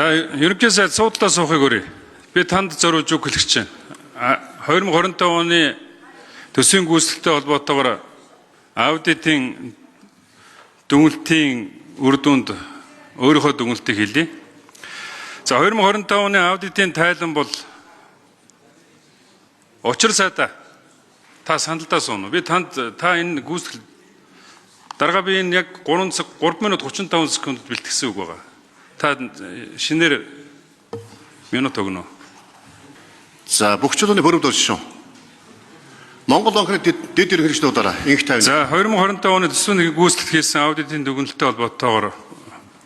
За ерөнхий сайд суудлаа суухыг өрье. Би танд зориулж үг хэлэх чинь. 2025 оны төсвийн гүйцэтгэлтэй холбоотойгоор аудитын дүгнэлтийн үр дүнд өөрийнхөө дүгнэлтийг хэлье. За 2025 оны аудитын тайлан бол учир сайдаа та саналдаа сууна. Би та энэ гүйцэтгэл дараагаа би энэ яг 3 минут 35 секунд бэлтгэсэн үг байгаа. Та шинээр минут өгнө. За бүх чулууны хөрөмд оршин. Монгол банкны дэд хэрэгжлүүдээр инх тавина. За 2025 оны төсвийн гүйцэтгэл хийсэн аудитын дүгнэлттэй холбоотойгоор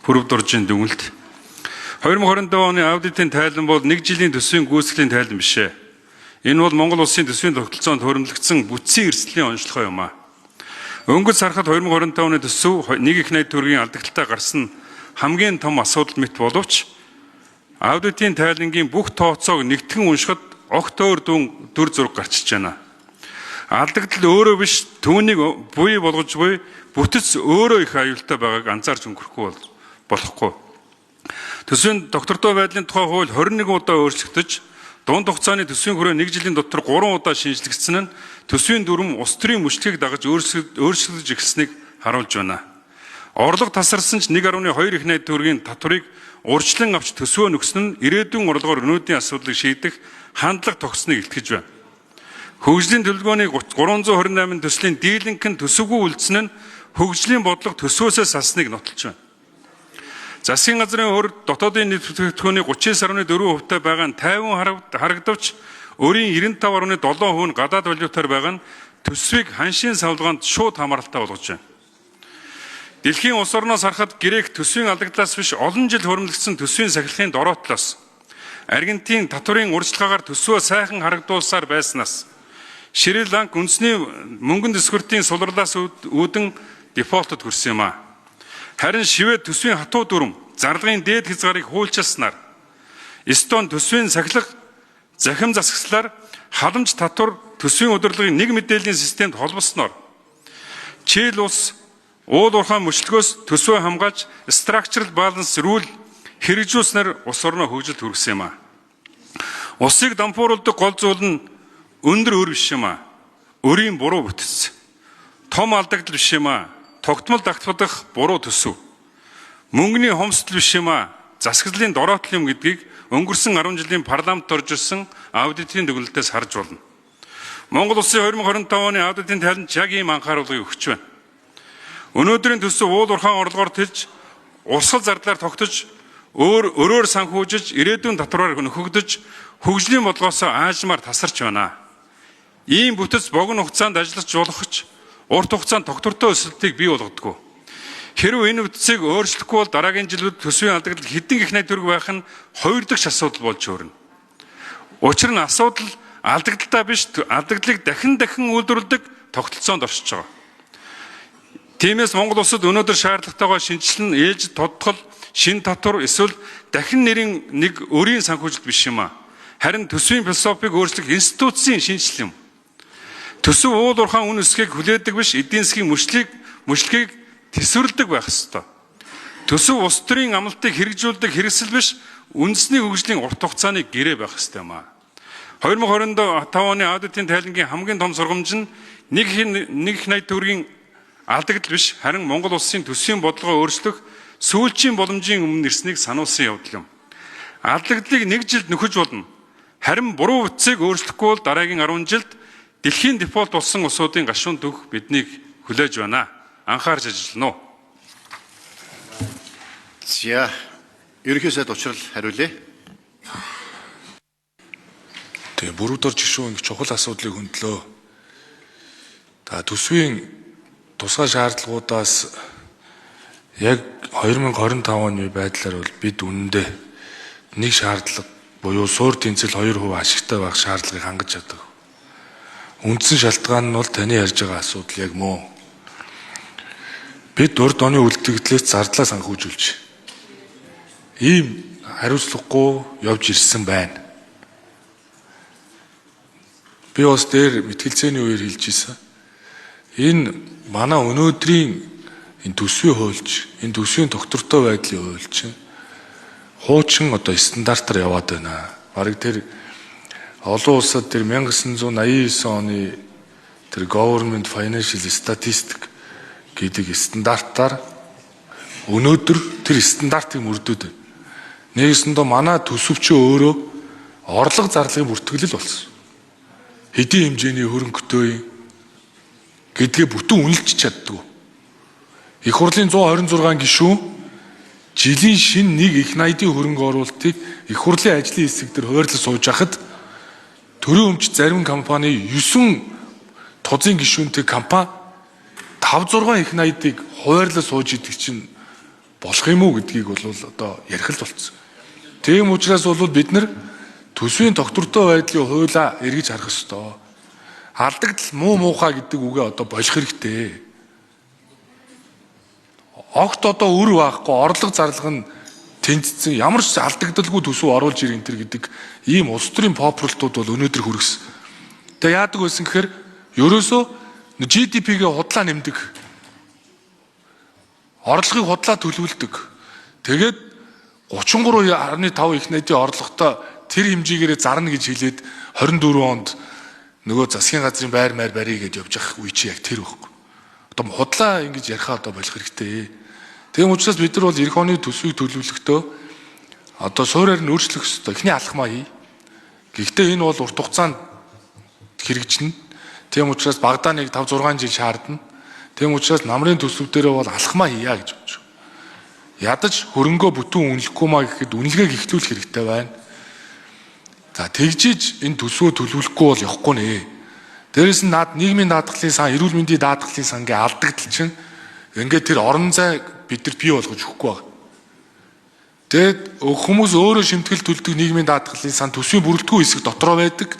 хөрөвд оржийн дүгнэлт. 2025 оны аудитын тайлан бол 1 жилийн төсвийн гүйцэтгэлийн тайлан биш ээ. Энэ бол Монгол улсын төсвийн тогтолцоонд хөрөмлөгдсөн бүтцийн эрсдлийн онцлогоо юм а. Өнгөц харахад 2025 оны төсөв 1,8 төгрөгийн алдагдaltaа гарсан хамгийн том асуудал мэт боловч аудитын тайлангийн бүх тооцоог нэгтгэн уншихад огт өөр дүр зураг гарчиж байна. Алдагдал өөрөө биш түүнийг буй болгож буй бүтэц өөрөө их аюултай байгааг анзаарч өнгөрөхгүй болохгүй. Төсвийн доктортой байдлын тухай хууль 21 удаа өөрчлөгдөж дунд хугацааны төсвийн хүрээ 1 жилийн дотор 3 удаа шинжлэгдсэн нь төсвийн дүрм улс төрийн мөчлөгийг дагаж өөрчлөгдөж эхэлснийг харуулж байна. Орлого тасарсан ч 1,2 их найд төгрөгийн татварыг урьдчилан авч төсвөө нөгсөн нь ирээдүйн орлогоор өнөөдрийн асуудлыг шийдэх хандлага тогтсныг илтгэж байна. Хөгжлийн төлөвлөгөөний 328 төслийн дийлэнх нь төсөвгүй үлдсэн нь хөгжлийн бодлого төсвөөсөө салсныг нотолж байна. Засгийн газрын хөр дотоодын нийт бүтээгдэхүүний 39.4% байгаа нь тайван харагдавч өөрийн 95.7% нь гадаад валютаар байгаа нь төсвийг ханшийн савлгаанд шууд хамааралтай болгож байна. Дэлхийн улс орноос харахад Грек төсвийн алдаглаас биш олон жил хөрөмлөгдсөн төсвийн сахилгын дороотлоос Аргентин татварын урьдчилгаагаар төсвөө сайхан харагдуулсаар байснаас Шри Ланк үндэсний мөнгөн дэсвэртийн сулралаас үүдэн дефолтод хүрсэн юм а. Харин Швед төсвийн хатуу дүрм зарлагын дээд хязгаарыг хуульчилснаар Эстон төсвийн сахилга захим засагслаар халамж татвар төсвийн удирдлагын нэг мэдээллийн системд холбосноор Чили улс уул уурхай мөчлөгөөс төсвөө хамгаалж structural balance rule хэрэгжүүлснээр улс орноо хөгжилд хүргэсэн юм а. Улсыг дампууруулдаг гол зүйл нь өндөр өр биш юм а. Өрийн буруу бүтэц. Том алдагдал биш юм а. Тогтмол дагтвадах буруу төсөв. Мөнгөний хомсдол биш юм а. Засаглалын дороотл юм гэдгийг өнгөрсөн 10 жилийн парламент орж ирсэн аудитын дүгнэлтээс харж болно. Монгол улсын 2025 оны аудитын тайланд яг ийм анхааруулгыг өгч байна. Өнөөдрийн төсөв уул уурхайн орлогоор тэлж, урсгал зардлаар тогтож, өөрөөр санхүүжиж, ирээдүйн татвараар нөхөгдөж, хөгжлийн бодлогоосоо аажмаар тасарч байна. Ийм бүтэц богино хугацаанд ажиллаж болохч, урт хугацаанд тогтвортой өсөлтийг бий болгодгоо. Хэрвээ энэ бүтцийг өөрчлөхгүй бол дараагийн жилүүд төсвийн алдагдал хэдэн их найд төгрөг байх нь хоёр дахь асуудал болж өөрнө. Учир нь асуудал алдагдaltaа биш, алдагдлыг дахин үйлдвэрлэдэг тогтолцоонд оршиж байгаа. Тиймээс Монгол улсад өнөөдөр шаардлагатайгаа шинжилэн ээлж тодтол, шин татвар эсвэл дахин нэрийн нэг өрийн санхүүжилт биш юм а. Харин төсвийн философиг өөрчлөх институцийн шинжил юм. Төсөв уул уурхайн үн өсгийг хүлээдэг биш, эдийн засгийн мөчлөгийг тэсвэрлэдэг байх ёстой. Төсөв улс төрийн амлалтыг хэрэгжүүлдэг хэрэгсэл биш, үндэсний хөгжлийн урт хугацааны гэрээ байх ёстой юм а. 2025 оны аудитын тайлангийн хамгийн том сургамж нь 1,8 төгрөгийн алдагдал биш, харин Монгол улсын төсвийн бодлогоо өөрчлөх сүүлчийн боломжийн өмнө ирснийг сануулсан явдал юм. Алдаглалыг 1 жилд нөхөж болно. Харин буруу бүтцийг өөрчлөхгүй бол дараагийн 10 жилд дэлхийн дефолт болсон улсуудын гашуунд өгөх биднийг хүлээж байна. Анхаарч ажиллана уу? За ерөнхий сайд учрал хариулъя. Тэгээ бүрүүдээр жишүүн их чухал асуудлыг хөндлөө. Та төсвийн тусгай шаардлагуудаас яг 2025 оны байдлаар бол бид үнэндээ нэг шаардлага буюу суур тэнцэл 2% ашигтай байх шаардлагыг хангаж чаддаг. Үндсэн шалтгаан нь бол таны ярьж байгаа асуудал яг мөн. Бид урд оны үлдэгдлээс зардлаа санхүүжүүлж ийм хариуцлагагүй явж ирсэн байна. Би бас дээр мэтгэлцээний үеэр хэлж ирсэн. Энэ манай өнөөдрийн энэ төсвийн хуульч, энэ төсвийн доктортой байдлын хуульч хуучин одоо стандартаар яваад байна. Бараг тэр олон улсад тэр 1989 оны тэр Government Financial Statistic гэдэг стандартаар өнөөдөр тэр стандартыг мөрдөд байна. Нэгсэндээ манай төсөвчөө өөрөө орлого зарлагын бүртгэлэл болсон. Хэдийн хэмжээний хөрөнгөтэй гэдгээ бүтэн үнэлж чаддгүй. Их хурлын 126 гишүүн жилийн шин нэг их найдын хөрөнгө оруулалтыг их хурлын ажлын хэсэг дээр хуваарлаж сууж хахад төрийн өмч зарим компани 9 тузын гишүүнтэй компани 5-6 их найдыг хуваарлаж сууж идэг чинь болох юм уу гэдгийг бол одоо ярих л болцсон. Тийм учраас бол бид нар төсвийн доктортой байдлын хуулаа эргэж харах ёстой. Алдагдал муухай гэдэг үгээ одоо болох хэрэгтэй. Огт одоо өр байхгүй орлого зарлага нь тэнцсэн ямар ч алдагдaltaгүй төсөв оруулж ирэх энэ төр гэдэг ийм улс төрийн попурлтууд бол өнөөдөр хүргэсэн. Тэгээ яадаг байсан гэхээр ерөөсөө GDP-гээ худлаа нэмдэг. Орлогыг худлаа төлөвлөдөг. Тэгээд 33.5 их найдын орлоготой тэр хэмжээгээр зарна гэж хэлээд 24 онд нөгөө засгийн газрын байр барья гэж явж явах үе чи яг тэр байхгүй. Одоо худлаа ингэж ярихаа одоо болох хэрэгтэй. Тийм учраас бид нар бол эх оны төсвийг төлөвлөхдөө одоо суурьаар нь өөрчлөх ёстой. Эхний алхмаа хий. Гэхдээ энэ бол урт хугацаанд хэрэгжинэ. Тийм учраас багадаа нэг 5-6 жил шаардна. Тийм учраас намрын төсөв дээрээ бол алхмаа хийя гэж бодож байна. Ядаж хөрөнгөө бүтэн үнэлэхгүй маа гэхэд үнэлгээг ихлүүлэх хэрэгтэй байна. За тэгжиж энэ төсвөө төлөвлөхгүй бол явахгүй нэ. Дээрээс нь нийгмийн даатгалын сан, эрүүл мэндийн даатгалын сангийн алдагдал чинь ингээд тэр орон зай бид нар бий болгож өгөхгүй байна. Тэгээд хүмүүс өөрөө шимтгэл төлдөг нийгмийн даатгалын сан төсвийн бүрэлдэхүүн хэсэг дотроо байдаг.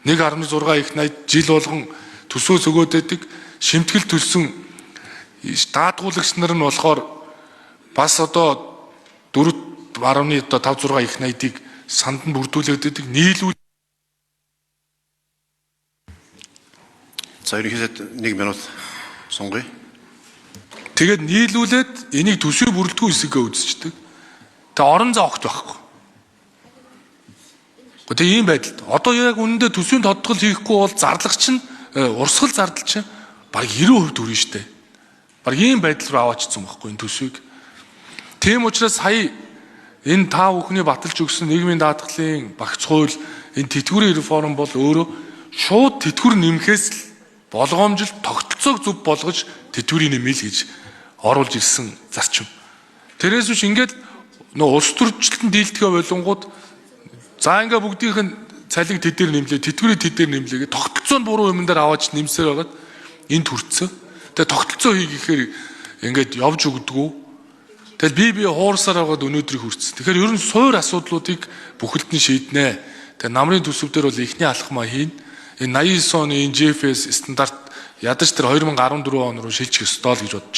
1.6 их найд жил болгон төсвөө зөгөөд байдаг. Шимтгэл төлсөн даатгуулагч нар нь болохоор бас одоо 4.5-6 их найдыг санд нь бүрдүүлээд байдаг. Нийлүүл. За ерөнхийдөө 1 минут сунгая. Тэгээд нийлүүлээд энийг төсвийн бүрэлдэхүүн хэсэгээ үзчихдэг. Тэгээ орон зай огт байхгүй. Тэгээ ийм байдалд одоо яг үнэндээ төсвийн тодтгол хийхгүй бол зарлагч нь урсгал зардал чинь баг 90% хүрнэ штэ. Баг ийм байдал руу аваачсан байхгүй энэ төсвийг. Тийм учраас сая энэ та бүхний баталж өгсөн нийгмийн даатгалын багц хууль энэ тэтгэврийн реформ бол өөрөө шууд тэтгэвэр нэмэхээс л болгоомжил тогтолцоог зөв болгож тэтгэврийн нэмэл гэж оруулж ирсэн зарчим. Тэрээс биш ингээд нөө улс төрчлөлтөнд дийлдэхэ болонгууд за ингээ бүгдийнх нь цалиг тэдээр нэмлээ, тэтгэврийн тэдээр нэмлээ. Тогтолцоо нь буруу юм дээр аваач нэмсээр байгаад энд хүрцэн. Тэгээ тогтолцоо хийхээр ингээд явж өгдөггүй. Тэгэл бие хуурсаар байгаад өнөөдрийг хүрцэн. Тэгэхээр ер нь суур асуудлуудыг бүхэлд нь шийднэ. Тэгээ намрын төсөв дээр бол эхний алхмаа хийн. Энэ 89 оны GFS стандарт ядаж тэр 2014 он руу шилжих ёстой л гэж бодож